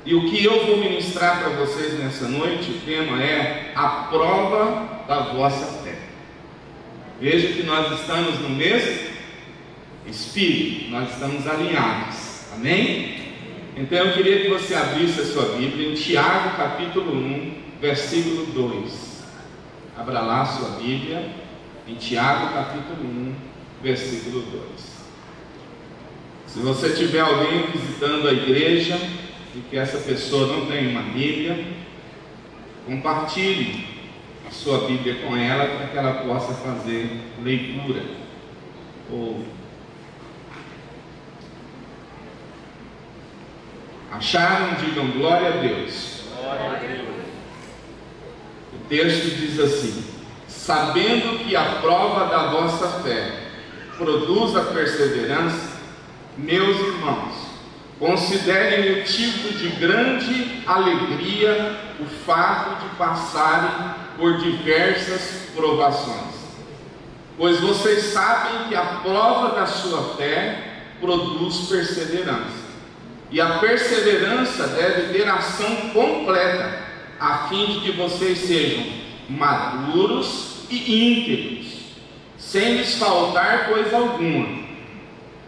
E o que eu vou ministrar para vocês nessa noite, o tema é a prova da vossa fé. Veja que nós estamos no mesmo espírito, nós estamos alinhados, amém? Então eu queria que você abrisse a sua Bíblia em Tiago capítulo 1, versículo 2. Abra lá a sua Bíblia em Tiago capítulo 1, versículo 2. Se você tiver alguém visitando a igreja e que essa pessoa não tem uma Bíblia, compartilhe a sua Bíblia com ela para que ela possa fazer leitura. Acharam? Digam glória a Deus. Glória a Deus. O texto diz assim: sabendo que a prova da vossa fé produz a perseverança, meus irmãos, considerem motivo de grande alegria o fato de passarem por diversas provações, pois vocês sabem que a prova da sua fé produz perseverança, e a perseverança deve ter ação completa, a fim de que vocês sejam maduros e íntegros, sem lhes faltar coisa alguma.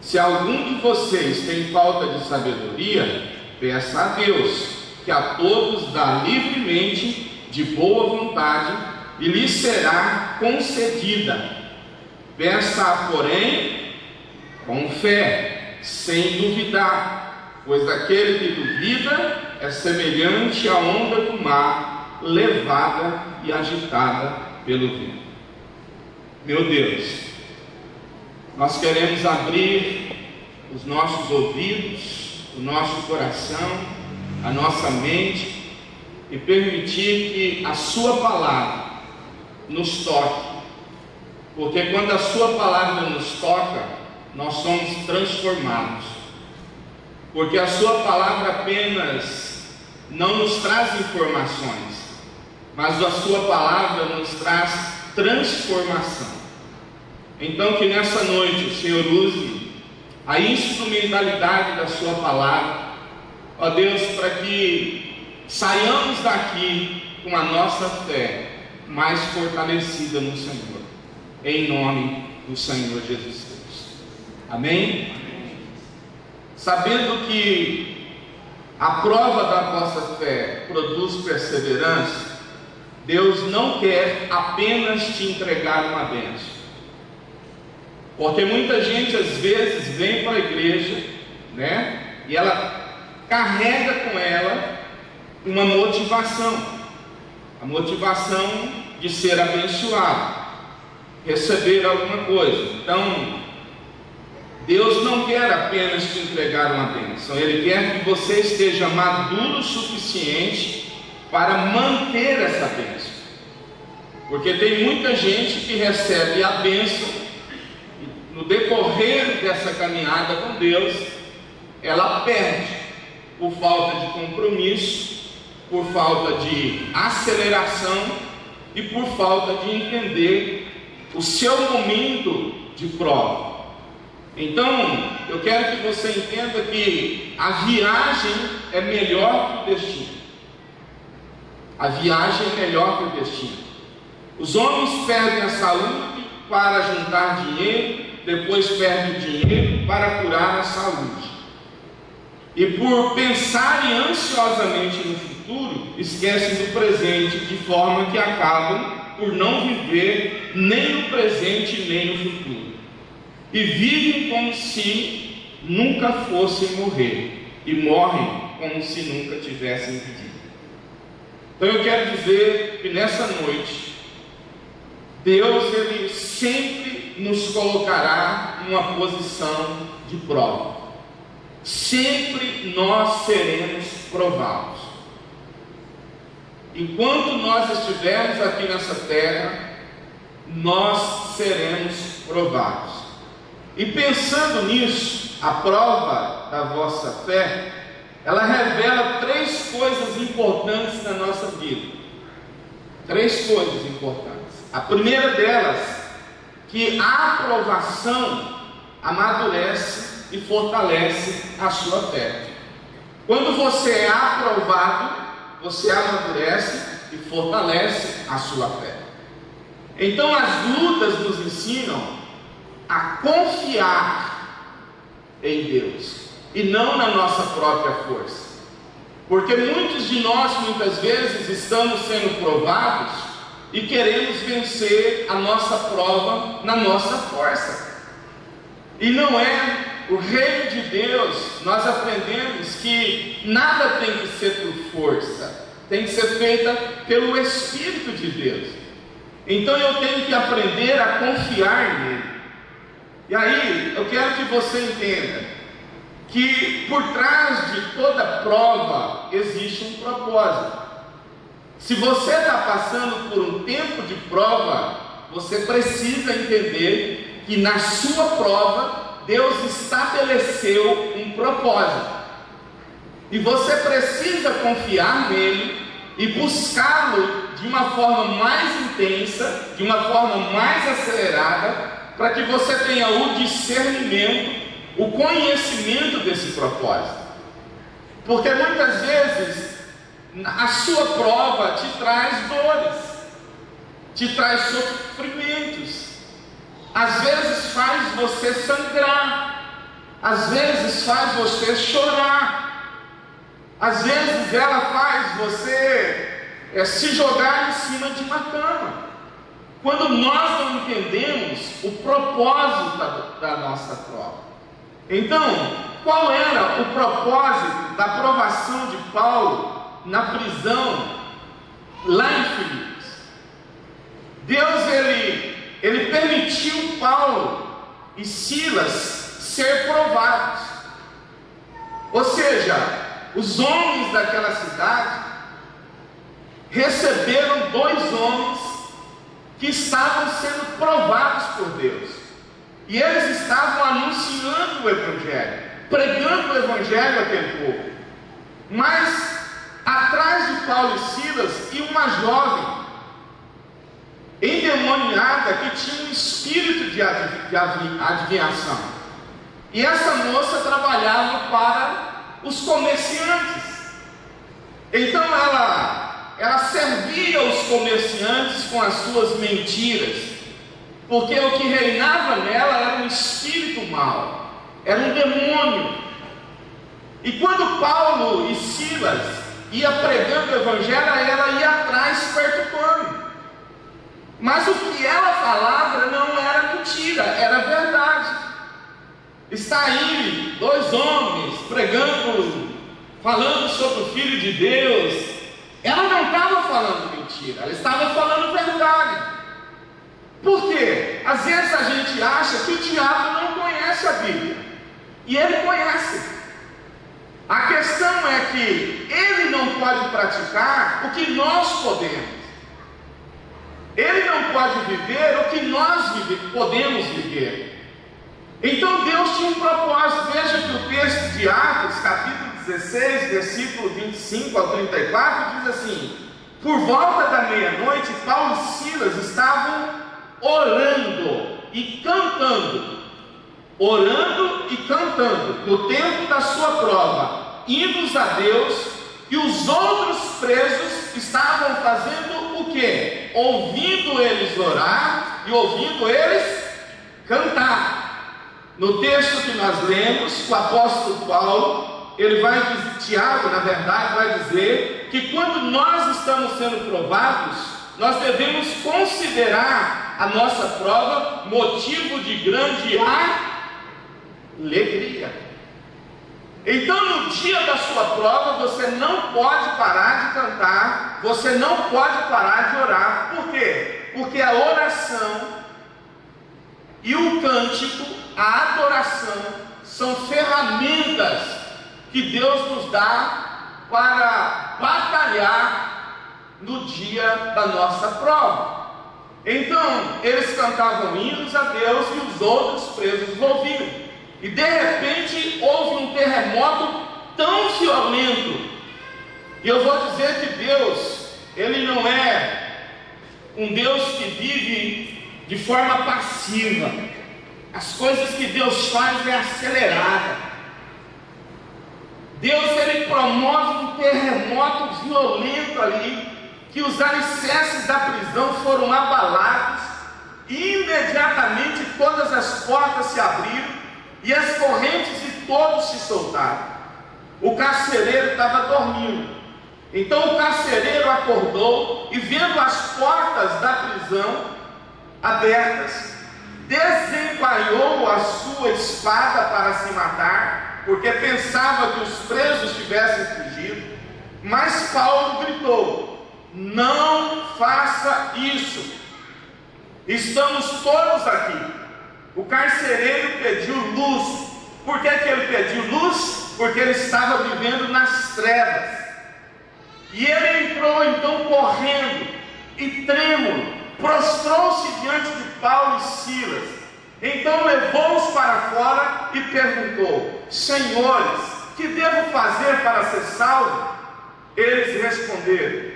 Se algum de vocês tem falta de sabedoria, peça a Deus, que a todos dá livremente, de boa vontade, e lhe será concedida. Peça-a, porém, com fé, sem duvidar, pois aquele que duvida é semelhante à onda do mar, levada e agitada pelo vento. Meu Deus, nós queremos abrir os nossos ouvidos, o nosso coração, a nossa mente e permitir que a sua palavra nos toque, porque quando a sua palavra nos toca, nós somos transformados, porque a sua palavra apenas não nos traz informações, mas a sua palavra nos traz transformação. Então que nessa noite o Senhor use a instrumentalidade da sua palavra, ó Deus, para que saiamos daqui com a nossa fé mais fortalecida no Senhor, em nome do Senhor Jesus Cristo, amém? Sabendo que a prova da vossa fé produz perseverança, Deus não quer apenas te entregar uma bênção, porque muita gente às vezes vem para a igreja, né? E ela carrega com ela uma motivação, a motivação de ser abençoado, receber alguma coisa. Então, Deus não quer apenas te entregar uma bênção, Ele quer que você esteja maduro o suficiente para manter essa bênção, porque tem muita gente que recebe a bênção, no decorrer dessa caminhada com Deus, ela perde por falta de compromisso, por falta de aceleração e por falta de entender o seu momento de prova. Então, eu quero que você entenda que a viagem é melhor que o destino. A viagem é melhor que o destino. Os homens perdem a saúde para juntar dinheiro, depois perde o dinheiro para curar a saúde, e por pensarem ansiosamente no futuro, esquecem do presente, de forma que acabam por não viver nem no presente nem no futuro, e vivem como se nunca fossem morrer, e morrem como se nunca tivessem vivido. Então eu quero dizer que nessa noite Deus, Ele sempre nos colocará em uma posição de prova. Sempre nós seremos provados. Enquanto nós estivermos aqui nessa terra, nós seremos provados. E pensando nisso, a prova da vossa fé, ela revela três coisas importantes na nossa vida. Três coisas importantes. A primeira delas, que a aprovação amadurece e fortalece a sua fé. Quando você é aprovado, você amadurece e fortalece a sua fé. Então as lutas nos ensinam a confiar em Deus e não na nossa própria força. Porque muitos de nós, muitas vezes, estamos sendo provados e queremos vencer a nossa prova na nossa força. E não é. O reino de Deus, nós aprendemos que nada tem que ser por força, tem que ser feita pelo Espírito de Deus. Então eu tenho que aprender a confiar nele. E aí, eu quero que você entenda que por trás de toda prova existe um propósito. Se você está passando por um tempo de prova, você precisa entender que na sua prova Deus estabeleceu um propósito, e você precisa confiar nele e buscá-lo de uma forma mais intensa, de uma forma mais acelerada, para que você tenha o discernimento, o conhecimento desse propósito. Porque muitas vezes a sua prova te traz dores, te traz sofrimentos, às vezes faz você sangrar, às vezes faz você chorar, às vezes ela faz você se jogar em cima de uma cama, quando nós não entendemos o propósito da nossa prova. Então, qual era o propósito da provação de Paulo na prisão lá em Filipos? Deus, ele permitiu Paulo e Silas ser provados. Ou seja, os homens daquela cidade receberam 2 homens que estavam sendo provados por Deus. E eles estavam anunciando o Evangelho, pregando o Evangelho àquele povo. Mas atrás de Paulo e Silas ia uma jovem endemoniada que tinha um espírito de adivinhação. E essa moça trabalhava para os comerciantes. Então ela servia os comerciantes com as suas mentiras, porque o que reinava nela era um espírito mau, era um demônio. E quando Paulo e Silas ia pregando o Evangelho, ela ia atrás perturbando. Mas o que ela falava não era mentira, era verdade. Está aí 2 homens pregando, falando sobre o Filho de Deus. Ela não estava falando mentira, ela estava falando verdade. Por quê? Às vezes a gente acha que o diabo não conhece a Bíblia, e ele conhece. A questão é que ele não pode praticar o que nós podemos. Ele não pode viver o que nós podemos viver. Então Deus tinha um propósito. Veja que o texto de Atos, capítulo 16, versículo 25 ao 34, diz assim: por volta da meia-noite, Paulo e Silas estavam orando e cantando. Orando e cantando no tempo da sua prova, hinos a Deus, e os outros presos estavam fazendo o quê? Ouvindo eles orar e ouvindo eles cantar. No texto que nós lemos, o apóstolo Paulo, Tiago, na verdade, vai dizer que quando nós estamos sendo provados, nós devemos considerar a nossa prova motivo de grande alegria. Então, no dia da sua prova, você não pode parar de cantar, você não pode parar de orar. Por quê? Porque a oração e o cântico, a adoração, são ferramentas que Deus nos dá para batalhar no dia da nossa prova. Então, eles cantavam hinos a Deus e os outros presos ouviam. E de repente houve um terremoto tão violento. E eu vou dizer que Deus, Ele não é um Deus que vive de forma passiva. As coisas que Deus faz é acelerada. Deus ele promove um terremoto violento ali, que os alicerces da prisão foram abalados, e imediatamente todas as portas se abriram e as correntes de todos se soltaram. O carcereiro estava dormindo. Então o carcereiro acordou e, vendo as portas da prisão abertas, desembainhou a sua espada para se matar, porque pensava que os presos tivessem fugido. Mas Paulo gritou: não faça isso, estamos todos aqui. O carcereiro pediu luz. Por que ele pediu luz? Porque ele estava vivendo nas trevas. E ele entrou então correndo e trêmulo, prostrou-se diante de Paulo e Silas. Então levou-os para fora e perguntou: senhores, que devo fazer para ser salvo? Eles responderam: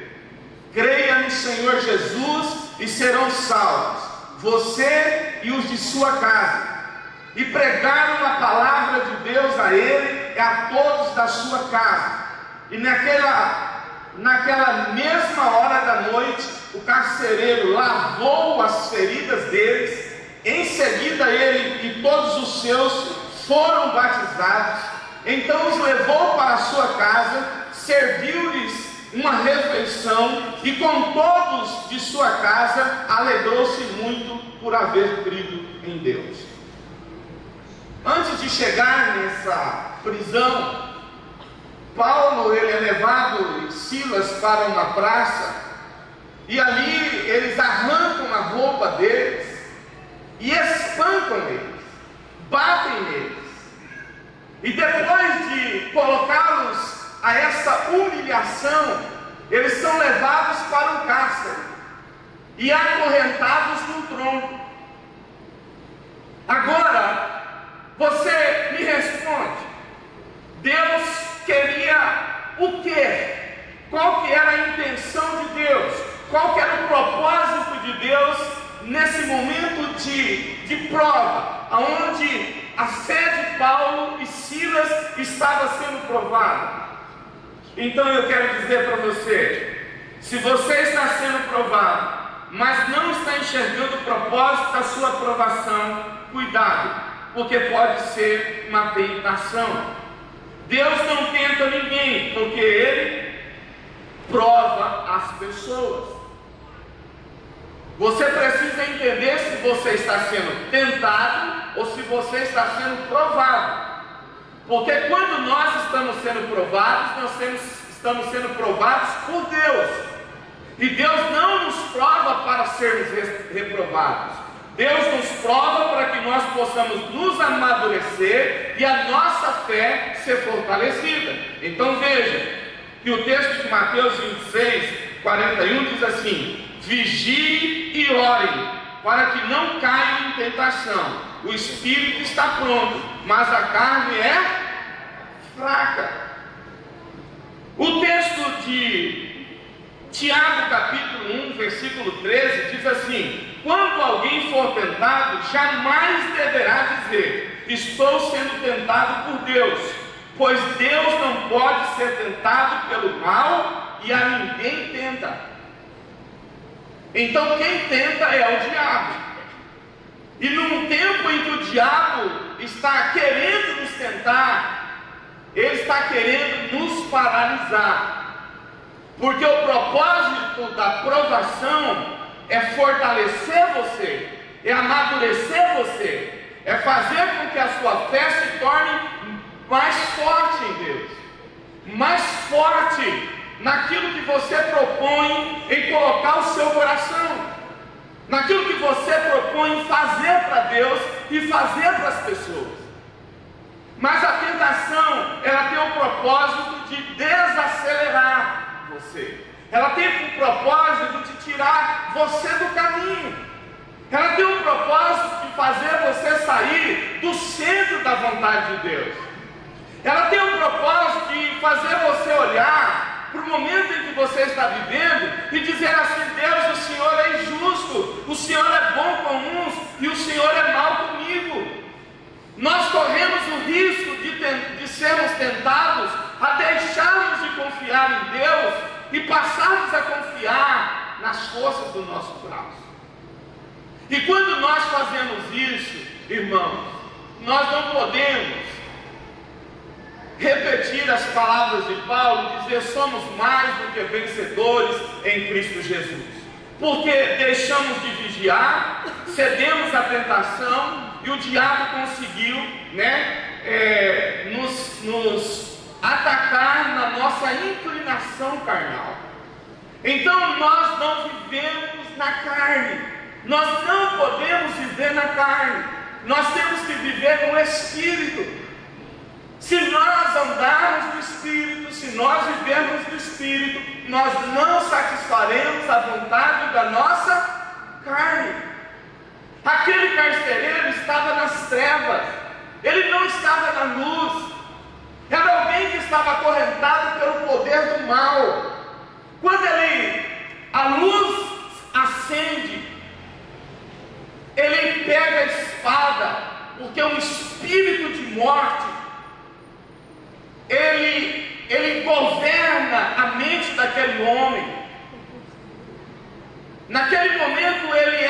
creia no Senhor Jesus e serão salvos, você e os de sua casa. E pregaram a palavra de Deus a ele e a todos da sua casa. E naquela mesma hora da noite, o carcereiro lavou as feridas deles. Em seguida ele e todos os seus foram batizados. Então os levou para a sua casa, serviu-lhes uma refeição, e com todos de sua casa alegrou-se muito por haver crido em Deus. Antes de chegar nessa prisão, Paulo ele é levado e Silas para uma praça, e ali eles arrancam a roupa deles e espancam eles, batem neles, e depois de colocá-los a essa humilhação, eles são levados para um cárcere e acorrentados num tronco. Agora você me responde: Deus queria o quê? Qual que era a intenção de Deus? Qual que era o propósito de Deus nesse momento de prova, onde a fé de Paulo e Silas estava sendo provada? Então eu quero dizer para você: se você está sendo provado, mas não está enxergando o propósito da sua provação, cuidado, porque pode ser uma tentação. Deus não tenta ninguém, porque Ele prova as pessoas. Você precisa entender se você está sendo tentado ou se você está sendo provado. Porque quando nós estamos sendo provados, estamos sendo provados por Deus. E Deus não nos prova para sermos reprovados. Deus nos prova para que nós possamos nos amadurecer e a nossa fé ser fortalecida. Então veja que o texto de Mateus 26, 41 diz assim: vigie e orem, para que não caiam em tentação. O espírito está pronto, mas a carne é fraca. O texto de Tiago capítulo 1, versículo 13 diz assim: quando alguém for tentado, jamais deverá dizer: estou sendo tentado por Deus, pois Deus não pode ser tentado pelo mal e a ninguém tenta. Então quem tenta é o diabo. E num tempo em que o diabo está querendo nos tentar, ele está querendo nos paralisar. Porque o propósito da provação é fortalecer você, é amadurecer você, é fazer com que a sua fé se torne mais forte em Deus, mais forte naquilo que você propõe em colocar o seu coração, naquilo que você propõe em fazer para Deus e fazer para as pessoas. Mas a tentação, ela tem o propósito de desacelerar você. Ela tem o propósito de tirar você do caminho. Ela tem o propósito de fazer você sair do centro da vontade de Deus. Ela tem o propósito de fazer você olhar para o momento em que você está vivendo e dizer assim: Deus, o Senhor é injusto, o Senhor é bom com uns e o Senhor é mau comigo. Nós corremos o risco de sermos tentados a confiar em Deus e passarmos a confiar nas forças do nosso braço. E quando nós fazemos isso, irmãos, nós não podemos repetir as palavras de Paulo e dizer: somos mais do que vencedores em Cristo Jesus, porque deixamos de vigiar, cedemos à tentação e o diabo conseguiu, nos atacar na nossa inclinação carnal. Então nós não vivemos na carne, nós não podemos viver na carne, nós temos que viver no Espírito. Se nós andarmos no Espírito, se nós vivermos no Espírito, nós não satisfaremos a vontade da nossa carne. Aquele carcereiro estava nas trevas, ele não estava na luz, era alguém que estava acorrentado pelo poder do mal. Quando a luz acende, ele pega a espada, porque um espírito de morte, ele governa a mente daquele homem. Naquele momento ele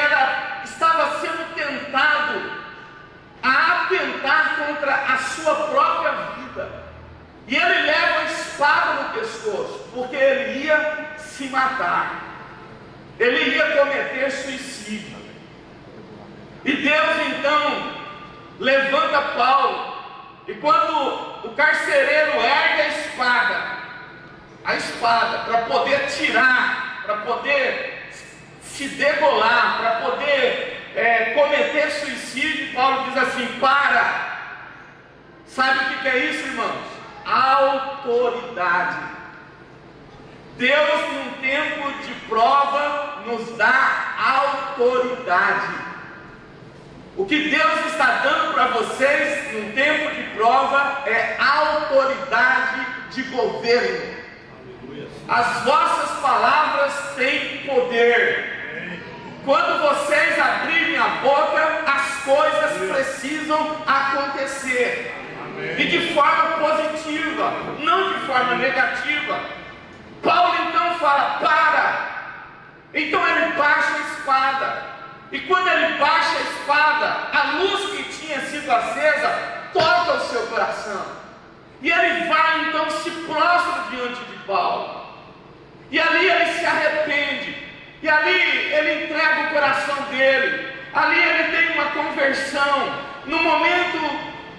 estava sendo tentado a atentar contra a sua própria vida, e ele leva a espada no pescoço, porque ele ia se matar, ele ia cometer suicídio. E Deus então levanta Paulo, e quando o carcereiro ergue a espada para poder tirar, para poder se degolar, para poder cometer suicídio, Paulo diz assim: para. Sabe o que é isso, irmãos? Autoridade. Deus, num tempo de prova, nos dá autoridade. O que Deus está dando para vocês num tempo de prova é autoridade de governo. As vossas palavras têm poder. Quando vocês abrirem a boca, as coisas precisam acontecer. E de forma positiva, não de forma negativa. Paulo então fala: para. Então ele baixa a espada. E quando ele baixa a espada, a luz que tinha sido acesa toca o seu coração. E ele vai então, se prostra diante de Paulo. E ali ele se arrepende. E ali ele entrega o coração dele. Ali ele tem uma conversão. No momento,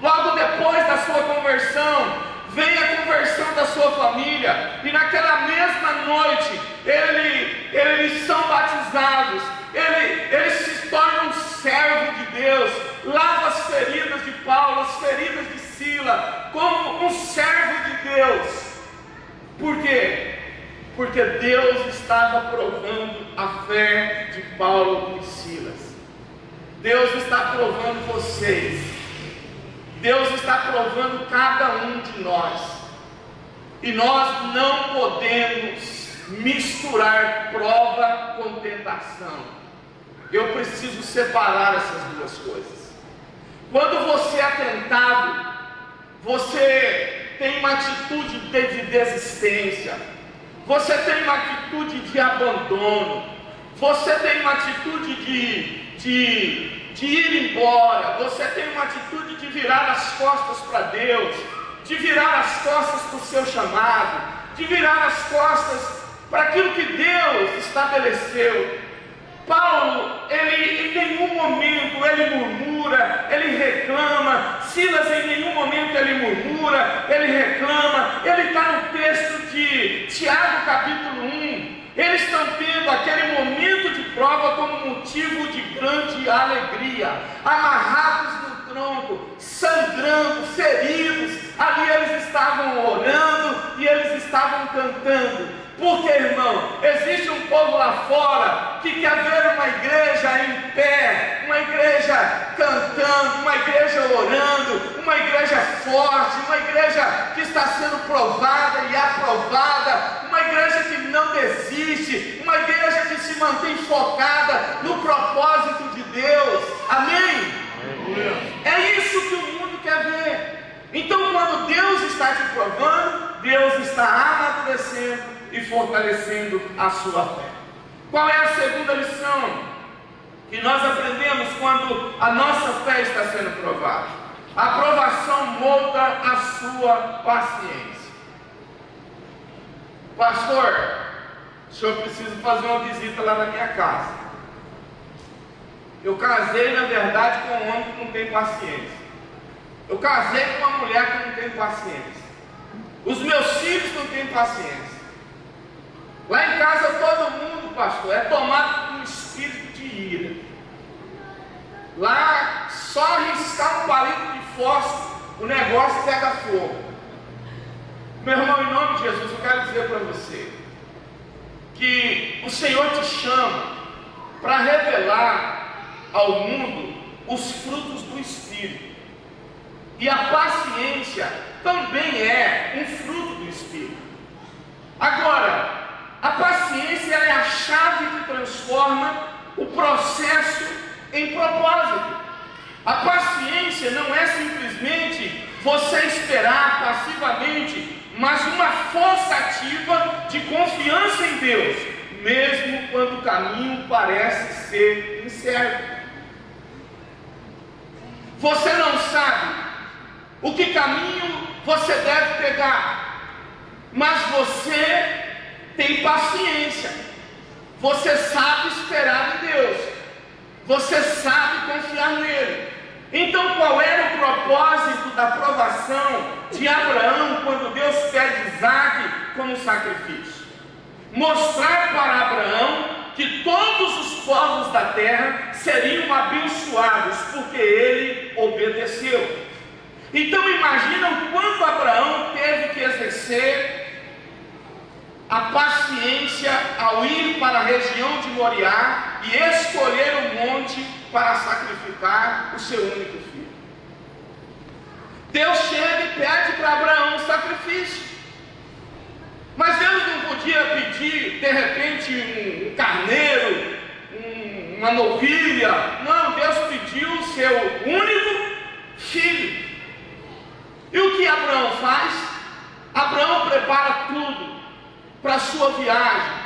logo depois da sua conversão, vem a conversão da sua família. E naquela mesma noite, eles são batizados. Ele se torna um servo de Deus, lava as feridas de Paulo, as feridas de Sila, como um servo de Deus. Por quê? Porque Deus estava provando a fé de Paulo e Silas. Deus está provando vocês. Deus está provando cada um de nós. E nós não podemos misturar prova com tentação. Eu preciso separar essas duas coisas. Quando você é tentado, você tem uma atitude de desistência, você tem uma atitude de abandono, você tem uma atitude de ir embora, você tem uma atitude de virar as costas para Deus, de virar as costas para o seu chamado, de virar as costas para aquilo que Deus estabeleceu. Paulo, em nenhum momento ele murmura, ele reclama. Silas, em nenhum momento ele murmura, ele reclama. Ele está no texto de Tiago capítulo 1. Eles estão tendo aquele momento de prova como motivo de grande alegria, amarrados no tronco, sangrando, feridos. Ali eles estavam orando e eles estavam cantando. Porque, irmão, existe um povo lá fora que quer ver uma igreja em pé, uma igreja cantando, uma igreja orando, uma igreja forte, uma igreja que está sendo provada e aprovada, uma igreja que não desiste, uma igreja que se mantém focada no propósito de Deus. Amém? É isso que o mundo quer ver. Então, quando Deus está te provando, Deus está amadurecendo e fortalecendo a sua fé. Qual é a segunda lição que nós aprendemos quando a nossa fé está sendo provada? A provação molda a sua paciência. Pastor, o senhor precisa fazer uma visita lá na minha casa. Eu casei, na verdade, com um homem que não tem paciência. Eu casei com uma mulher que não tem paciência. Os meus filhos não têm paciência. Lá em casa todo mundo, pastor, é tomado por um espírito de ira. Lá só riscar um palito de fósforo, o negócio pega fogo. Meu irmão, em nome de Jesus, eu quero dizer para você que o Senhor te chama para revelar ao mundo os frutos do Espírito. E a paciência também é um fruto do Espírito. Agora, a paciência é a chave que transforma o processo em propósito. A paciência não é simplesmente você esperar passivamente, mas uma força ativa de confiança em Deus, mesmo quando o caminho parece ser incerto. Você não sabe o que caminho você deve pegar, mas você tem paciência, você sabe esperar em Deus, você sabe confiar nele. Então, qual era o propósito da provação de Abraão quando Deus pede Isaque como sacrifício? Mostrar para Abraão que todos os povos da terra seriam abençoados porque ele obedeceu. Então imagina o quanto Abraão teve que exercer a paciência ao ir para a região de Moriá e escolher um monte para sacrificar o seu único filho. Deus chega e pede para Abraão um sacrifício, mas Deus não podia pedir de repente um carneiro, uma novilha. Não, Deus pediu o seu único filho. E o que Abraão faz? Abraão prepara tudo para a sua viagem.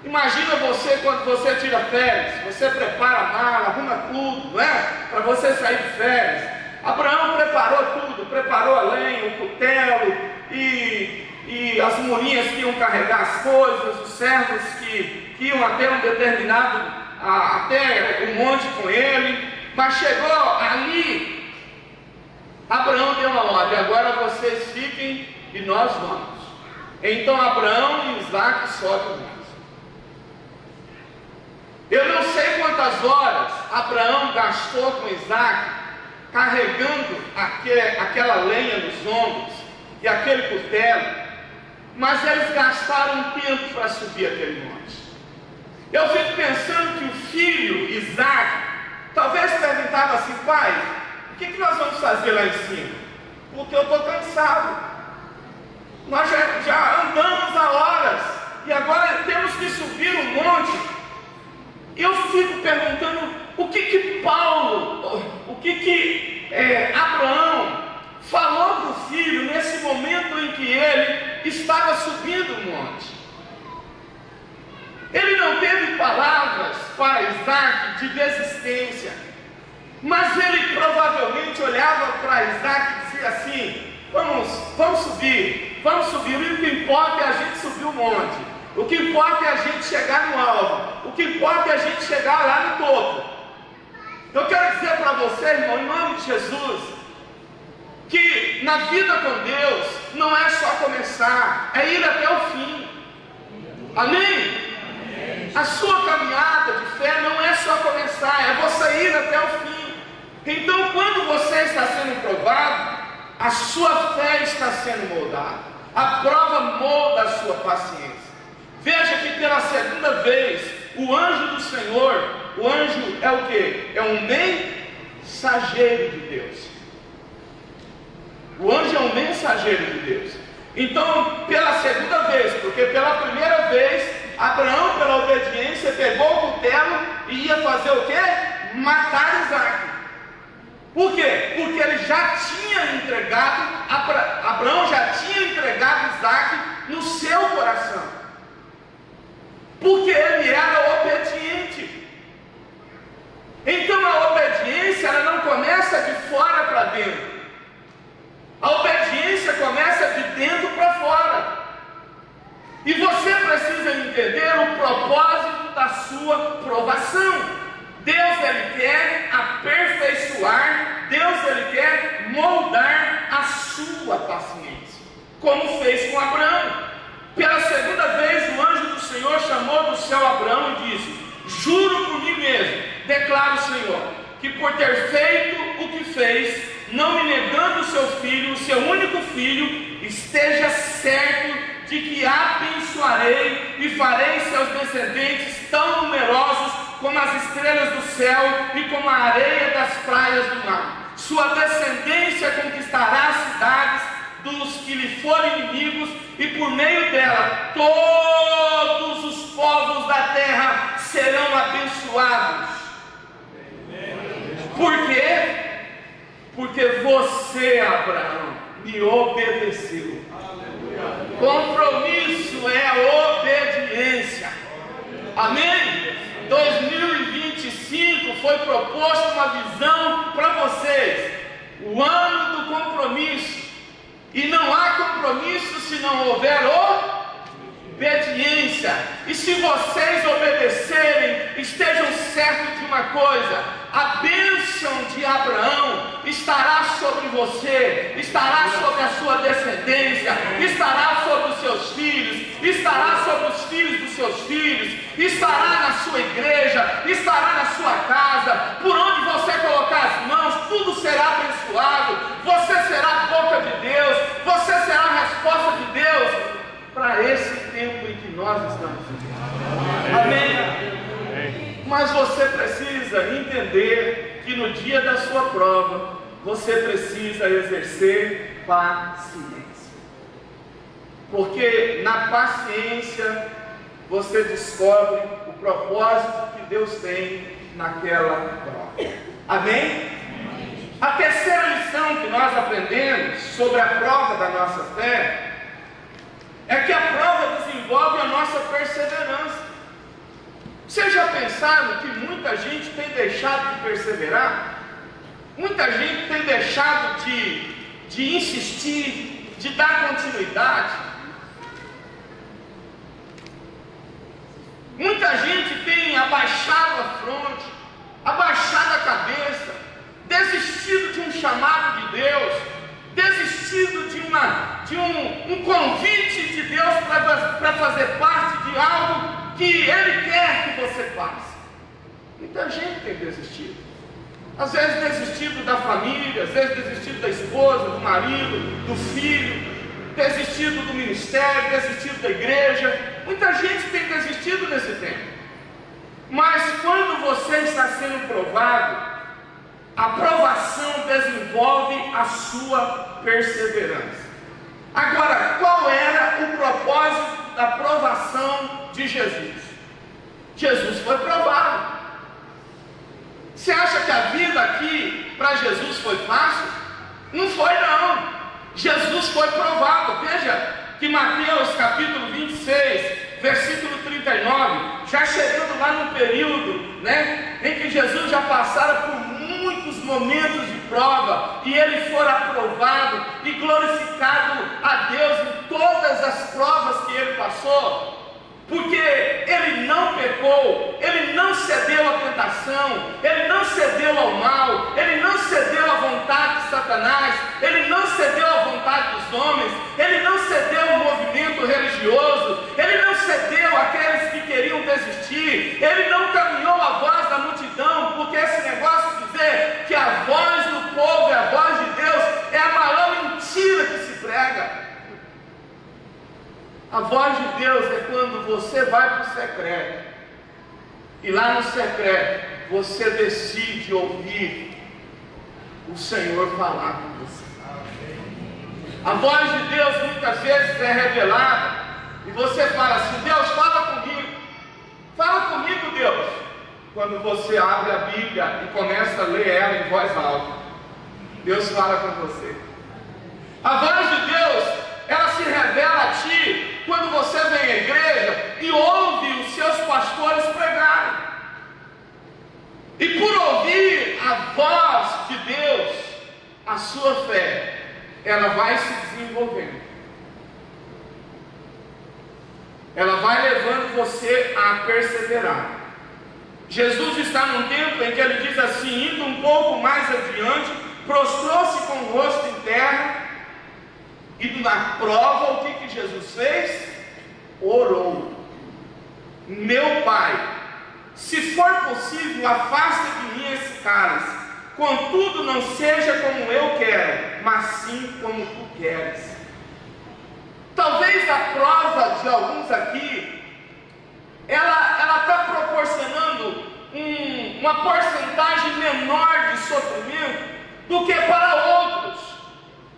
Imagina você quando você tira férias, você prepara a mala, arruma tudo, não é? Para você sair de férias. Abraão preparou tudo, preparou a lenha, o cutelo e as mulinhas que iam carregar as coisas, os servos que iam até um determinado, até o monte com ele. Mas chegou ali, Abraão deu uma ordem: agora vocês fiquem e nós vamos. Então Abraão e Isaque sobem o monte. Eu não sei quantas horas Abraão gastou com Isaque carregando aquela lenha nos ombros e aquele cutelo, mas eles gastaram um tempo para subir aquele monte. Eu fico pensando que o filho Isaque talvez perguntava assim: pai, o que nós vamos fazer lá em cima? Porque eu estou cansado. Nós já andamos há horas e agora temos que subir um monte. Eu fico perguntando o que Abraão falou para o filho nesse momento em que ele estava subindo o monte. Ele não teve palavras para Isaque de desistência, mas ele provavelmente olhava para Isaque e dizia assim: vamos subir. O que importa é a gente subir o monte. O que importa é a gente chegar no alvo. O que importa é a gente chegar lá no topo. Eu quero dizer para você, irmão, em nome de Jesus, que na vida com Deus não é só começar, é ir até o fim. Amém? A sua caminhada de fé não é só começar, é você ir até o fim. Então, quando você está sendo provado, a sua fé está sendo moldada. A prova molda a sua paciência. Veja que pela segunda vez, o anjo do Senhor, o anjo é o quê? É um mensageiro de Deus. O anjo é um mensageiro de Deus. Então, pela segunda vez, porque pela primeira vez, Abraão, pela obediência, pegou o cutelo e ia fazer o quê? Matar Isaque. Por quê? Porque ele já tinha entregado, Abraão já tinha entregado Isaque no seu coração. dentro. A obediência começa de dentro para fora. E você precisa entender o propósito da sua provação. Deus, Ele quer aperfeiçoar, Deus, Ele quer moldar a sua paciência, como fez com Abraão. Pela segunda vez o anjo do Senhor chamou do céu Abraão e disse: juro por mim mesmo, declara o Senhor, que por ter feito o que fez, não me negando o seu filho, o seu único filho, esteja certo de que abençoarei e farei seus descendentes tão numerosos como as estrelas do céu e como a areia das praias do mar. Sua descendência conquistará as cidades dos que lhe forem inimigos, e por meio dela todos os povos da terra serão abençoados. Por quê? Porque você, Abraão, me obedeceu. Compromisso é obediência. Amém? 2025 foi proposta uma visão para vocês, o ano do compromisso. E não há compromisso se não houver obediência. E se vocês obedecerem, estejam certos de uma coisa: a bênção de Abraão estará sobre você, estará sobre a sua descendência, estará sobre os seus filhos, estará sobre os filhos dos seus filhos, estará na sua igreja, estará na sua casa. Por onde você colocar as mãos, tudo será abençoado. Você será a boca de Deus, você será a resposta de Deus para esse tempo em que nós estamos vivendo. Amém? Mas você precisa entender que no dia da sua prova, você precisa exercer paciência. Porque na paciência você descobre o propósito que Deus tem naquela prova. Amém? A terceira lição que nós aprendemos sobre a prova da nossa fé é que a prova desenvolve a nossa perseverança. Vocês já pensaram que muita gente tem deixado de perseverar? Muita gente tem deixado de insistir, de dar continuidade. Muita gente tem abaixado a fronte, abaixado a cabeça, desistido de um chamado de Deus, desistido de um convite de Deus para fazer parte de algo que Ele quer que você faça. Muita gente tem desistido. Às vezes desistido da família, às vezes desistido da esposa, do marido, do filho, desistido do ministério, desistido da igreja. Muita gente tem desistido nesse tempo. Mas quando você está sendo provado, a provação desenvolve a sua perseverança. Agora, qual era o propósito da provação de Jesus? Jesus foi provado. Você acha que a vida aqui para Jesus foi fácil? Não foi não. Jesus foi provado. Veja que Mateus capítulo 26, versículo 39, já chegando lá no período, em que Jesus já passara por muitos momentos de prova, e ele fora aprovado e glorificado a Deus em todas as provas que ele passou, porque ele não pecou, ele não cedeu à tentação, ele não cedeu ao mal, ele não cedeu à vontade de Satanás, ele não cedeu à vontade dos homens, ele não cedeu ao movimento religioso, ele não cedeu àqueles que queriam desistir, ele não caminhou à voz da multidão, porque esse negócio de dizer que a voz do povo é a voz de Deus é a maior mentira que se prega. A voz de Deus é quando você vai para o secreto, e lá no secreto você decide ouvir o Senhor falar com você. A voz de Deus muitas vezes é revelada, e você fala assim: Deus, fala comigo Deus. Quando você abre a Bíblia e começa a ler ela em voz alta, Deus fala com você. A voz de Deus, ela se revela a ti quando você vem à igreja e ouve os seus pastores pregarem. E por ouvir a voz de Deus, a sua fé, ela vai se desenvolvendo. Ela vai levando você a perseverar. Jesus está num tempo em que ele diz assim, indo um pouco mais adiante, prostrou-se com o rosto em terra, e na prova, o que Jesus fez? Orou. Meu Pai, se for possível, afasta de mim esse cálice, contudo não seja como eu quero, mas sim como tu queres. Talvez a prova de alguns aqui, ela está proporcionando uma porcentagem menor de sofrimento do que para outros.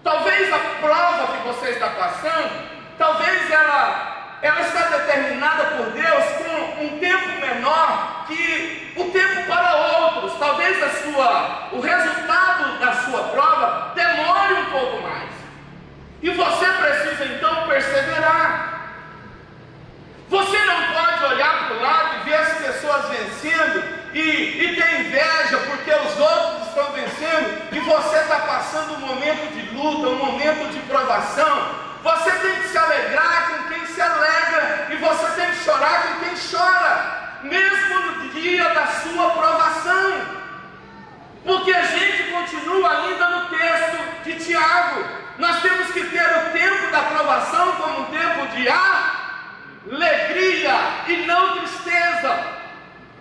Talvez a prova que você está passando, talvez ela está determinada por Deus com um tempo menor que o tempo para outros. Talvez o resultado da sua prova demore um pouco mais. E você precisa então perseverar. Você não pode olhar para o lado e ver as pessoas vencendo e ter inveja porque os outros estão vencendo e você está passando um momento de luta, um momento de provação. Você tem que se alegrar com quem se alegra e você tem que chorar com quem chora, mesmo no dia da sua provação. Porque a gente continua ainda no texto de Tiago. Nós temos que ter o tempo da provação como um tempo de alegria e não tristeza.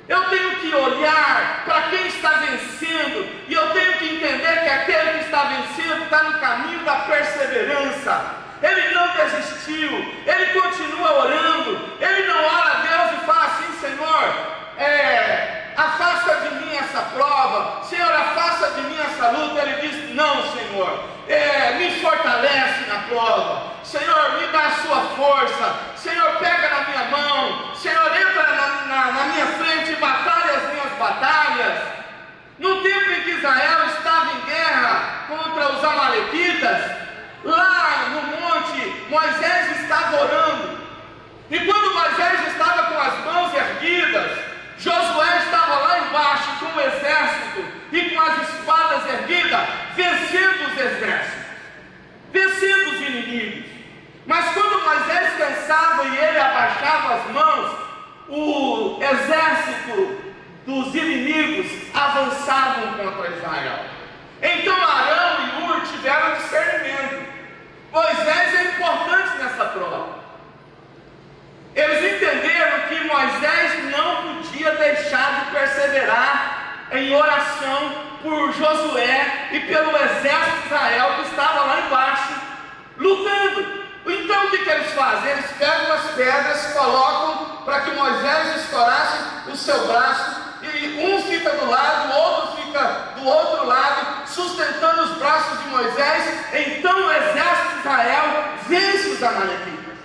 Eu tenho que olhar para quem está vencendo e eu tenho que entender que aquele que está vencendo está no caminho da perseverança. Ele não desistiu, ele continua orando, ele não ora a Deus e fala assim, Senhor, afasta de mim essa prova, Senhor, afasta de mim essa luta. Ele diz, não, Senhor, me fortalece na prova, Senhor, me dá a sua força, Senhor, pega na minha mão, Senhor, entra na minha frente e batalha as minhas batalhas. No tempo em que Israel estava em guerra contra os amalequitas, lá no monte, Moisés estava orando, e quando Moisés estava com as mãos erguidas, Josué estava lá embaixo com o exército e com as espadas erguidas, vencendo os exércitos, vencendo os inimigos. Mas quando Moisés cansava e ele abaixava as mãos, o exército dos inimigos avançavam contra Israel. Então Arão e Hur tiveram discernimento. Moisés é importante nessa prova. Eles entenderam que Moisés não podia deixar de perseverar em oração por Josué e pelo exército de Israel que estava lá embaixo lutando. Então o que eles fazem? Eles pegam as pedras, colocam para que Moisés estourasse o seu braço, e um fica do lado, o outro fica do outro lado, sustentando os braços de Moisés. Então o exército de Israel vence os amalequitas.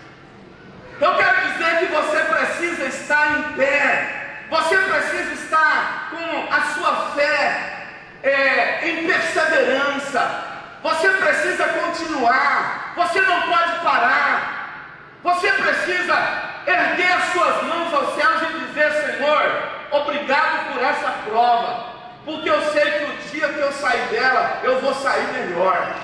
Eu quero dizer que você precisa estar em pé, você precisa estar com a sua fé em perseverança, você precisa continuar, você não pode parar, você precisa erguer as suas mãos aos céus e dizer, Senhor, obrigado por essa prova, porque eu sei que o dia que eu sair dela, eu vou sair melhor.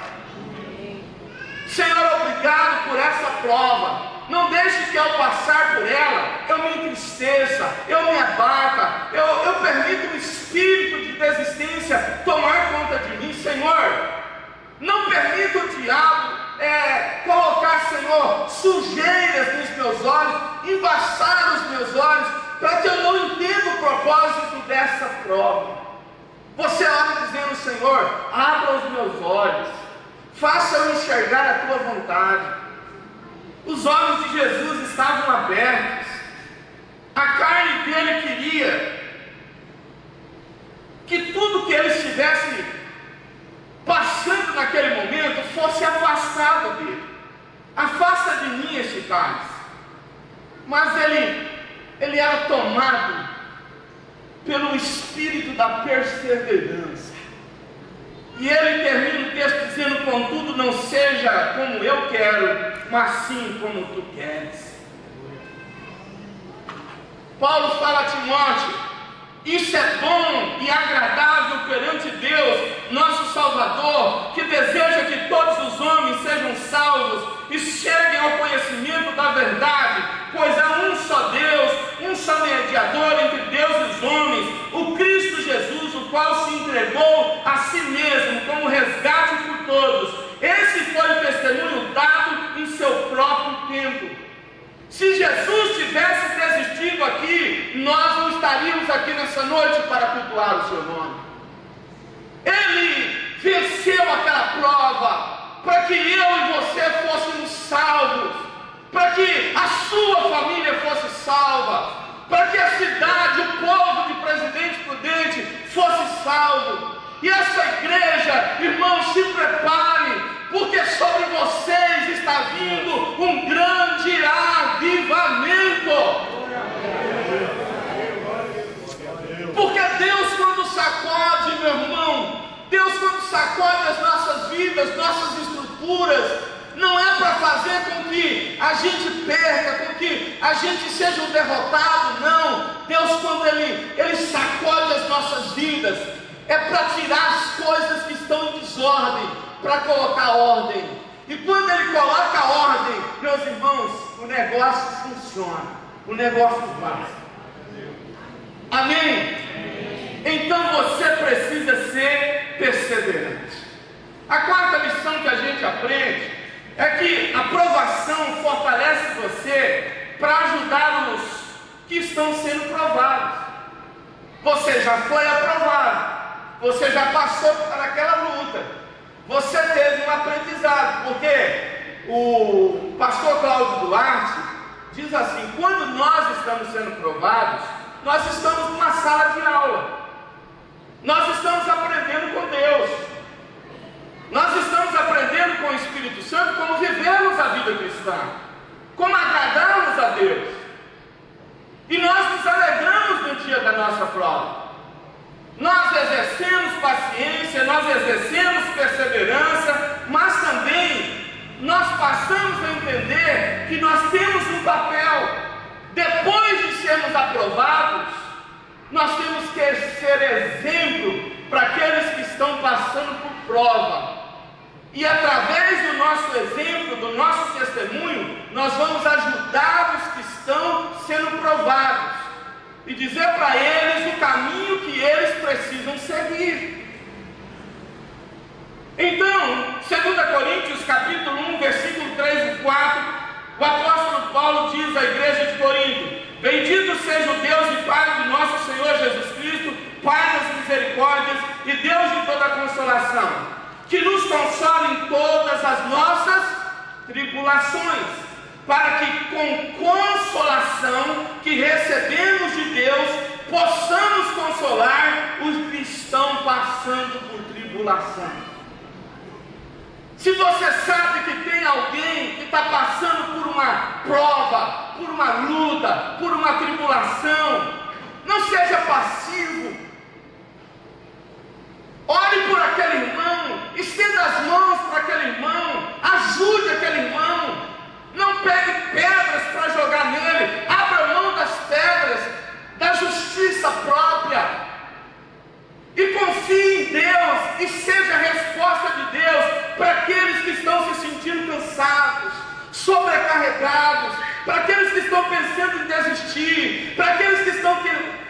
Senhor, obrigado por essa prova. Não deixe que ao passar por ela, eu me entristeça, eu me abata, eu permito o espírito de desistência tomar conta de mim. Senhor, não permita o diabo colocar, Senhor, sujeiras nos meus olhos, embaçar os meus olhos, para que eu não entenda o propósito dessa prova. Você ora dizendo, Senhor, abra os meus olhos, faça eu enxergar a tua vontade. Os olhos de Jesus estavam abertos, a carne dele queria que tudo que ele estivesse passando naquele momento fosse afastado dele. Afasta de mim este cálice. Mas ele era tomado pelo espírito da perseverança. E ele termina o texto dizendo, contudo não seja como eu quero, mas sim como tu queres. Paulo fala a Timóteo Isso é bom e agradável perante Deus, nosso Salvador, que deseja que todos os homens sejam salvos e cheguem ao conhecimento da verdade, pois há um só Deus, um só mediador entre Deus e os homens, o Cristo Jesus, o qual se entregou a si mesmo como resgate por todos. Esse foi o testemunho dado em seu próprio tempo. Se Jesus tivesse desistido aqui, nós não estaríamos aqui nessa noite para cultuar o seu nome. Ele venceu aquela prova para que eu e você fôssemos salvos, para que a sua família fosse salva, para que a cidade, o povo de Presidente Prudente fosse salvo. E essa igreja, irmãos, se preparem, porque sobre vocês está vindo um grande avivamento. Porque Deus, quando sacode, meu irmão, Deus, quando sacode as nossas vidas, nossas estruturas, não é para fazer com que a gente perca, com que a gente seja um derrotado, não. Deus, quando Ele sacode as nossas vidas, é para tirar as coisas que estão em desordem, para colocar ordem. E quando Ele coloca ordem, meus irmãos, o negócio funciona, o negócio vai. Amém? Então você precisa ser perseverante. A quarta lição que a gente aprende é que a provação fortalece você para ajudar os que estão sendo provados. Você já foi aprovado, você já passou por aquela luta, você teve um aprendizado, porque o pastor Cláudio Duarte diz assim: quando nós estamos sendo provados, nós estamos numa sala de aula, nós estamos aprendendo com Deus, nós estamos aprendendo com o Espírito Santo como vivemos a vida cristã, como agradarmos a Deus, e nós nos alegramos no dia da nossa prova. Nós exercemos paciência, nós exercemos perseverança, mas também nós passamos a entender que nós temos um papel. Depois de sermos aprovados, nós temos que ser exemplo para aqueles que estão passando por prova. E através do nosso exemplo, do nosso testemunho, nós vamos ajudar os que estão sendo provados e dizer para eles o caminho que eles precisam seguir. Então, 2 Coríntios capítulo 1, versículo 3 e 4, o apóstolo Paulo diz à igreja de Corinto: bendito seja o Deus e Pai de nosso Senhor Jesus Cristo, Pai das misericórdias e Deus de toda consolação, que nos consola em todas as nossas tribulações, para que com consolação que recebemos de Deus, possamos consolar os que estão passando por tribulação. Se você sabe que tem alguém que está passando por uma prova, por uma luta, por uma tribulação, não seja passivo. Ore por aquele irmão, estenda as mãos para aquele irmão, ajude aquele irmão. Não pegue pedras para jogar nele, abra mão das pedras, da justiça própria, e confie em Deus, e seja a resposta de Deus para aqueles que estão se sentindo cansados, sobrecarregados, para aqueles que estão pensando em desistir, para aqueles que estão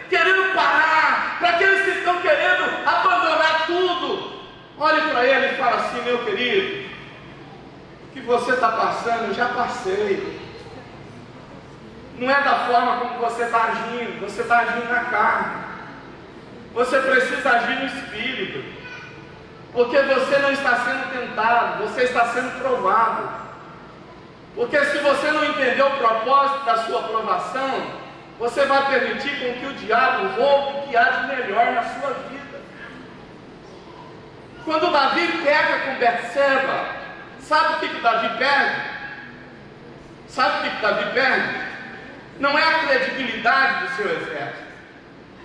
querendo parar, para aqueles que estão querendo abandonar tudo. Olhe para ele e fala assim: meu querido, o que você está passando, eu já passei. Não é da forma como você está agindo, você está agindo na carne. Você precisa agir no Espírito, porque você não está sendo tentado, você está sendo provado. Porque se você não entender o propósito da sua provação, você vai permitir com que o diabo roube o que há de melhor na sua vida. Quando Davi peca com Betseba, sabe o que Davi perde? Sabe o que Davi perde? Não é a credibilidade do seu exército,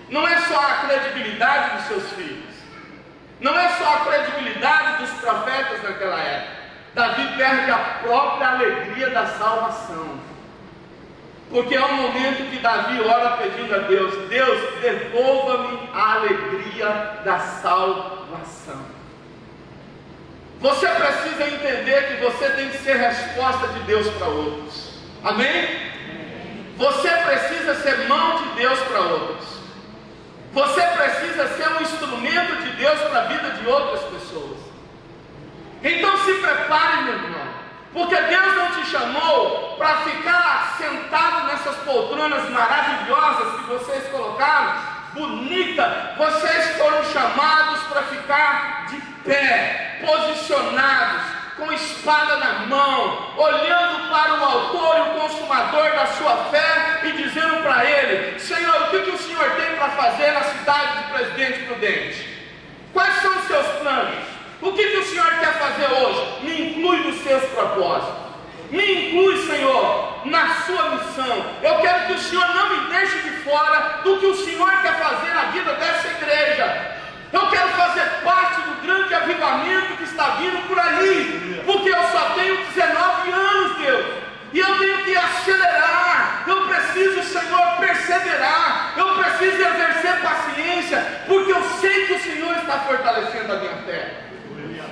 não é só a credibilidade dos seus filhos, não é só a credibilidade dos profetas naquela época. Davi perde a própria alegria da salvação. Porque é um momento que Davi ora pedindo a Deus: Deus, devolva-me a alegria da salvação. Você precisa entender que você tem que ser resposta de Deus para outros. Amém? Você precisa ser mão de Deus para outros. Você precisa ser um instrumento de Deus para a vida de outras pessoas. Então se prepare, meu irmão, porque Deus não te chamou para ficar sentado nessas poltronas maravilhosas que vocês colocaram, bonita. Vocês foram chamados para ficar de pé, posicionados, com espada na mão, olhando para o autor e o consumador da sua fé e dizendo para ele: Senhor, o que o Senhor tem para fazer na cidade de Presidente Prudente? Quais são os seus planos? O que o Senhor quer fazer hoje? Me inclui nos seus propósitos. Me inclui, Senhor, na sua missão. Eu quero que o Senhor não me deixe de fora do que o Senhor quer fazer na vida dessa igreja. Eu quero fazer parte do grande avivamento que está vindo por aí, porque eu só tenho 19 anos, Deus, e eu tenho que acelerar. Eu preciso, Senhor, perseverar. Eu preciso exercer paciência, porque eu sei que o Senhor está fortalecendo a minha fé.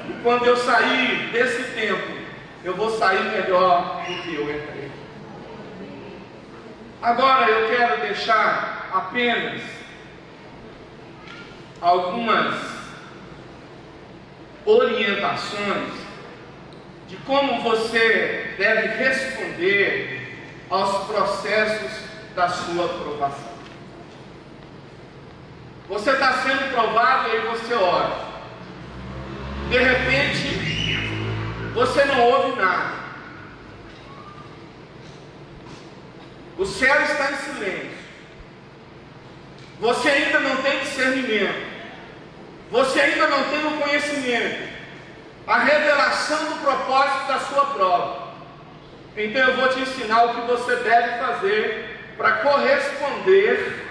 E quando eu sair desse tempo, eu vou sair melhor do que eu entrei. Agora eu quero deixar apenas algumas orientações de como você deve responder aos processos da sua aprovação. Você está sendo provado e aí você ora. De repente, você não ouve nada. O céu está em silêncio. Você ainda não tem discernimento. Você ainda não tem o conhecimento, a revelação do propósito da sua prova. Então eu vou te ensinar o que você deve fazer para corresponder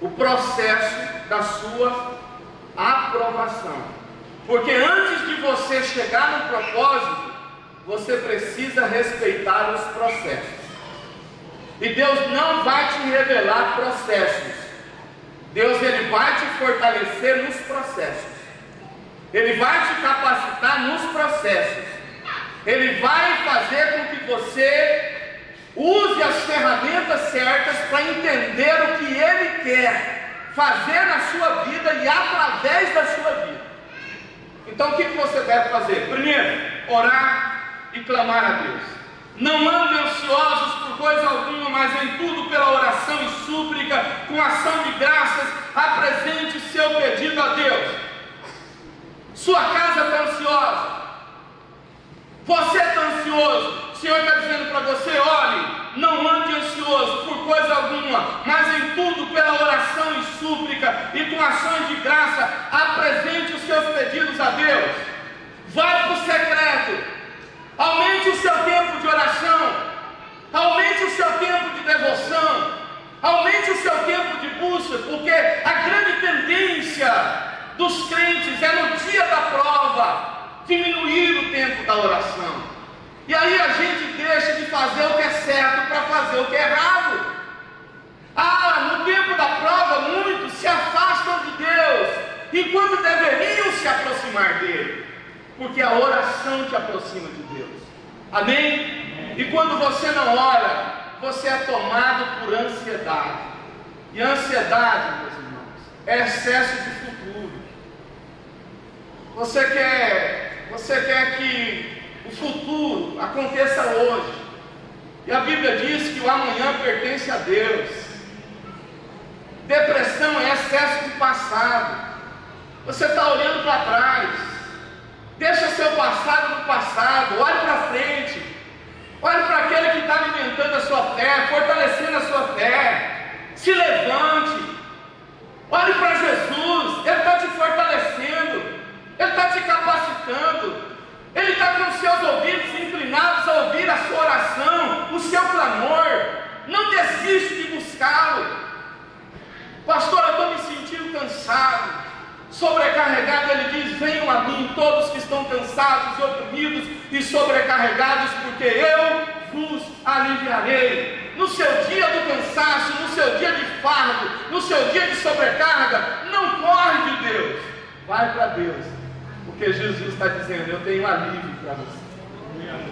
o processo da sua aprovação. Porque antes de você chegar no propósito, você precisa respeitar os processos. E Deus não vai te revelar processos. Deus, ele vai te fortalecer nos processos. Ele vai te capacitar nos processos. Ele vai fazer com que você use as ferramentas certas para entender o que ele quer fazer na sua vida e através da sua vida. Então o que você deve fazer? Primeiro, orar e clamar a Deus. Não andem ansiosos por coisa alguma, mas em tudo pela oração e súplica, com ação de graças, apresente seu pedido a Deus. Sua casa está ansiosa, você está ansioso, o Senhor está dizendo para você: olhe, não ande ansioso por coisa alguma, mas em tudo pela oração e súplica, e com ações de graça, apresente os seus pedidos a Deus. Vai para o secreto. Aumente o seu tempo de oração, aumente o seu tempo de devoção, aumente o seu tempo de busca, porque a grande tendência dos crentes é no dia da prova diminuir o tempo da oração. E aí a gente deixa de fazer o que é certo para fazer o que é errado. No tempo da prova muitos se afastam de Deus, enquanto deveriam se aproximar dele. Porque a oração te aproxima de Deus. Amém? E quando você não ora, você é tomado por ansiedade. E a ansiedade, meus irmãos, é excesso de futuro. Você quer que o futuro aconteça hoje. E a Bíblia diz que o amanhã pertence a Deus. Depressão é excesso de passado. Você está olhando para trás. Deixa seu passado no passado, olhe para frente, olhe para aquele que está alimentando a sua fé, fortalecendo a sua fé, se levante, olhe para Jesus, Ele está te fortalecendo, Ele está te capacitando, Ele está com seus ouvidos inclinados a ouvir a sua oração, o seu clamor. Não desiste de buscá-lo. Pastor, eu estou me sentindo cansado, sobrecarregado. Ele diz: venham a mim todos que estão cansados e oprimidos e sobrecarregados, porque eu vos aliviarei. no seu dia do cansaço, no seu dia de fardo, no seu dia de sobrecarga, não corre de Deus, vai para Deus, porque Jesus está dizendo: eu tenho alívio para você.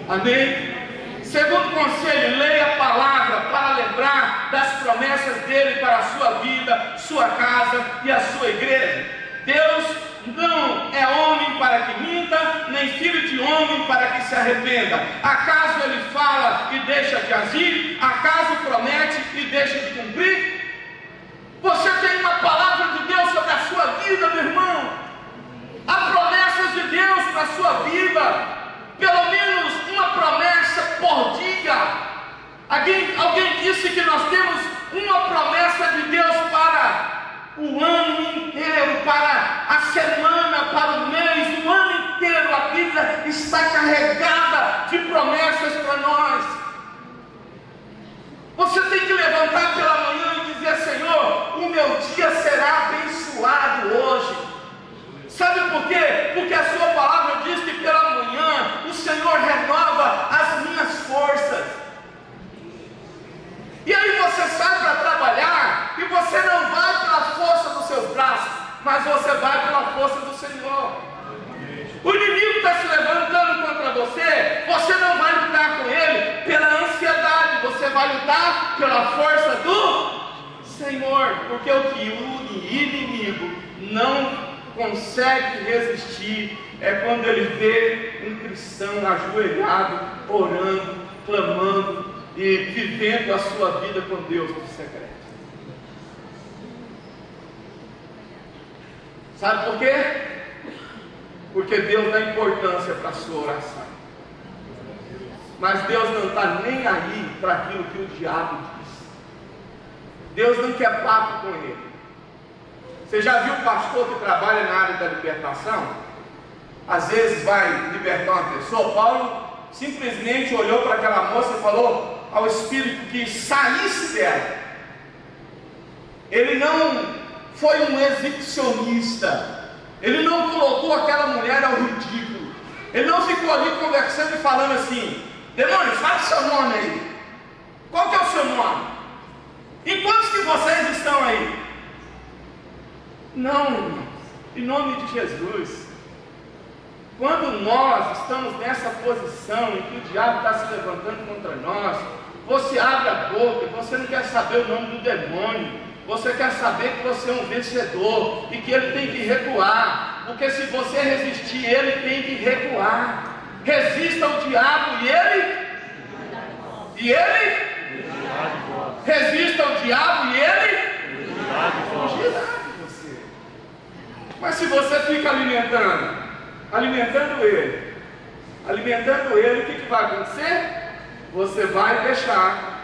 Amém? Segundo conselho, leia a palavra para lembrar das promessas dele para a sua vida, sua casa e a sua igreja. Deus não é homem para que minta, nem filho de homem para que se arrependa. Acaso ele fala e deixa de agir? Acaso promete e deixa de cumprir? Você tem uma palavra de Deus sobre a sua vida, meu irmão. Há promessas de Deus para a sua vida. Pelo menos uma promessa por dia. Alguém disse que nós temos uma promessa de Deus para o ano inteiro, para a semana, para o mês, o ano inteiro. A Bíblia está carregada de promessas para nós. Você tem que levantar pela manhã e dizer: Senhor, o meu dia será abençoado hoje. Sabe por quê? Porque a sua palavra diz que pela manhã o Senhor renova as minhas forças. E aí você sai para trabalhar e você não vai pela força dos seus braços, mas você vai pela força do Senhor. O inimigo está se levantando contra você, você não vai lutar com ele pela ansiedade, você vai lutar pela força do Senhor. Porque o que o inimigo não consegue resistir é quando ele vê um cristão ajoelhado, orando, clamando e vivendo a sua vida com Deus no secreto. Sabe por quê? Porque Deus dá importância para a sua oração. Mas Deus não está nem aí para aquilo que o diabo diz. Deus não quer papo com ele. Você já viu um pastor que trabalha na área da libertação? Às vezes vai libertar uma pessoa. Paulo simplesmente olhou para aquela moça e falou ao Espírito que saísse dela. Ele não foi um exibicionista. Ele não colocou aquela mulher ao ridículo. Ele não ficou ali conversando e falando assim: demônio, fala o seu nome aí. Qual que é o seu nome? E quantos que vocês estão aí? Não, irmãos, em nome de Jesus. Quando nós estamos nessa posição em que o diabo está se levantando contra nós, você abre a boca, você não quer saber o nome do demônio, você quer saber que você é um vencedor e que ele tem que recuar, porque se você resistir, ele tem que recuar. Resista ao diabo e ele resista ao diabo e ele fugirá. Mas se você fica alimentando ele, o que vai acontecer? Você vai deixar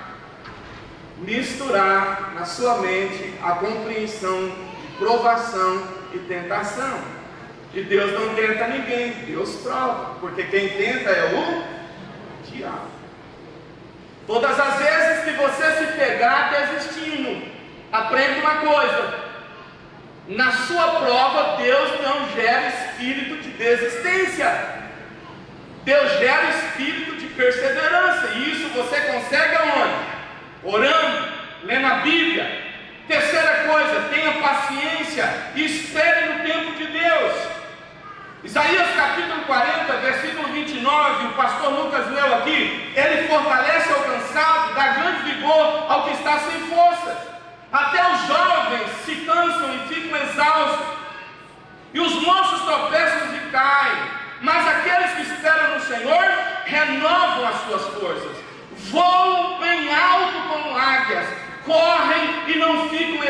misturar na sua mente a compreensão de provação e tentação. E Deus não tenta ninguém, Deus prova, porque quem tenta é o diabo. Todas as vezes que você se pegar desistindo, aprenda uma coisa: na sua prova, Deus não gera espírito de desistência. Deus gera espírito de perseverança. E isso você consegue aonde? Orando, lendo a Bíblia. Terceira coisa, tenha paciência e espere no tempo de Deus. Isaías capítulo 40, versículo 29, o pastor Lucas leu aqui: ele fortalece ao cansado, dá grande vigor ao que está sem forças. Até os jovens se cansam e ficam exaustos, e os moços tropeçam e caem, mas aqueles que esperam no Senhor renovam as suas forças, voam bem alto como águias, correm e não ficam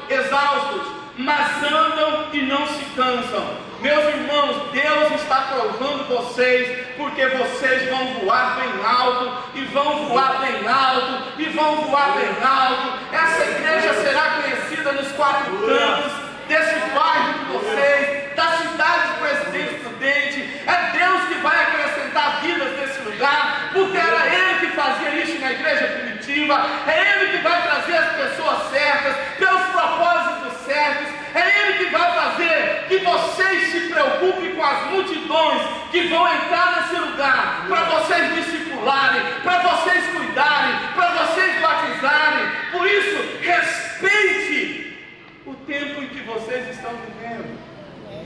exaustos, mas andam e não se cansam. Meus irmãos, Deus está provando vocês, porque vocês vão voar bem alto, e vão voar bem alto, e vão voar bem alto. Essa igreja será conhecida nos 4 cantos desse bairro de vocês, da cidade de Presidente Prudente. É Deus que vai acrescentar vidas nesse lugar, porque era Ele que fazia isso na igreja primitiva. É Ele que vai trazer as pessoas certas, pelos propósitos certos. É Ele que vai fazer que vocês se preocupem com as multidões que vão entrar nesse lugar, para vocês discipularem, para vocês cuidarem, para vocês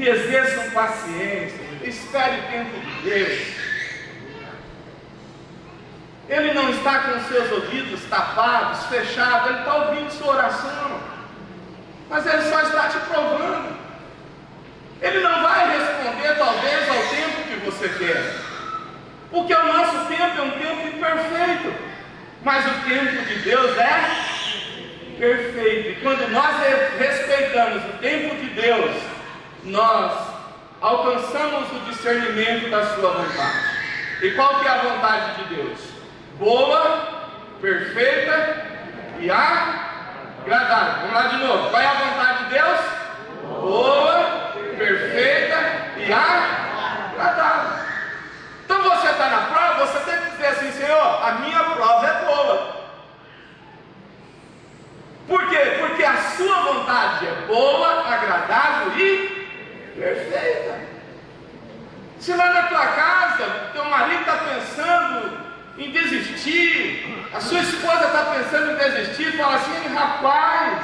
que exerçam paciência, espere o tempo de Deus. Ele não está com os seus ouvidos tapados, fechados, ele está ouvindo sua oração, mas ele só está te provando. Ele não vai responder talvez ao tempo que você quer, porque o nosso tempo é um tempo imperfeito, mas o tempo de Deus é perfeito. E quando nós respeitamos o tempo de Deus, nós alcançamos o discernimento da sua vontade. E qual que é a vontade de Deus? Boa, perfeita e agradável. Vamos lá de novo. Qual é a vontade de Deus? Boa, perfeita e agradável. Então você está na prova, você tem que dizer assim: Senhor, a minha prova é boa. Por quê? Porque a sua vontade é boa, agradável e perfeita. Se lá na tua casa, teu marido está pensando em desistir, a sua esposa está pensando em desistir, fala assim: rapaz,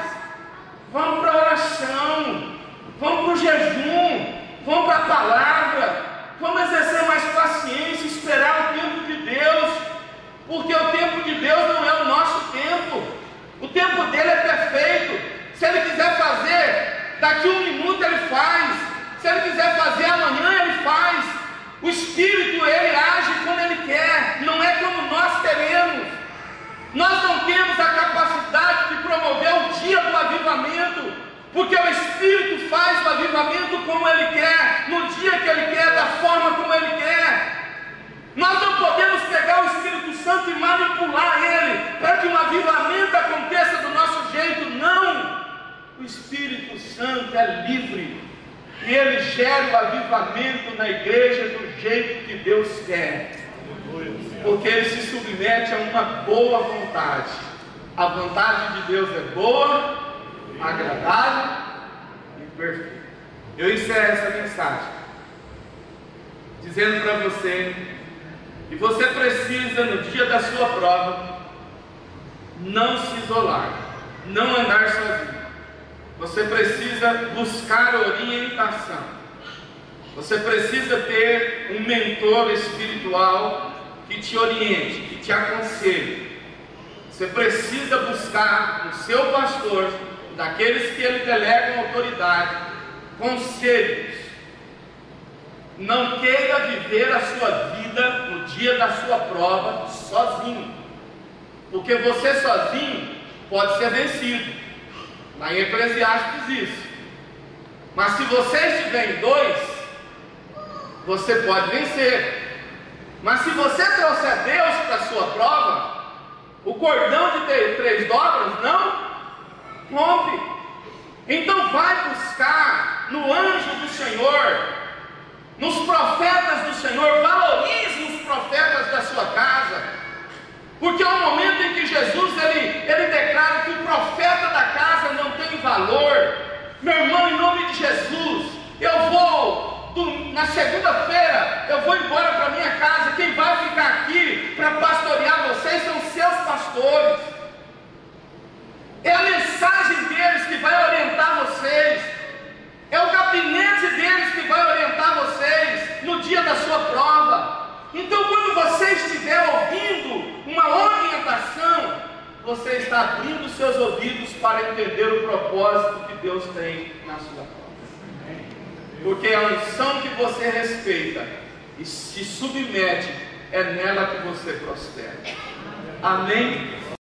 vamos para a oração, vamos para o jejum, vamos para a palavra, vamos exercer mais paciência, esperar o tempo de Deus, porque o tempo de Deus não é o nosso tempo. O tempo dele é perfeito. Se ele quiser fazer daqui um minuto, ele faz. Se ele quiser fazer amanhã, ele faz. O Espírito, ele age como ele quer, não é como nós queremos. Nós não temos a capacidade de promover o dia do avivamento, porque o Espírito faz o avivamento como ele quer, no dia que ele quer, da forma como ele quer. Nós não podemos pegar o Espírito Santo e manipular ele para que um avivamento aconteça do nosso jeito. Não! O Espírito Santo é livre e ele gera o avivamento na igreja do jeito que Deus quer, porque ele se submete a uma boa vontade. A vontade de Deus é boa, agradável e perfeita. Eu encerro essa mensagem dizendo para você que você precisa, no dia da sua prova, não se isolar, não andar sozinho. Você precisa buscar orientação. Você precisa ter um mentor espiritual que te oriente, que te aconselhe. Você precisa buscar no seu pastor, daqueles que ele delegam autoridade, conselhos. Não queira viver a sua vida no dia da sua prova sozinho, porque você sozinho pode ser vencido. Lá em Eclesiastes diz isso. Mas se você estiver em dois, você pode vencer. Mas se você trouxer Deus para a sua prova, o cordão de 3 dobras não rompe. Então vai buscar no anjo do Senhor, nos profetas do Senhor. Valorize os profetas da sua casa, porque é o momento em que Jesus ele declara que o profeta da casa não tem valor. Meu irmão, em nome de Jesus, eu vou na segunda-feira, eu vou embora para minha casa. Quem vai ficar aqui para pastorear vocês são seus pastores. É a mensagem deles que vai orientar vocês. É o gabinete deles que vai orientar vocês no dia da sua prova. Então, quando você estiver ouvindo uma orientação, você está abrindo seus ouvidos para entender o propósito que Deus tem na sua prova. Porque a unção que você respeita e se submete, é nela que você prospera. Amém?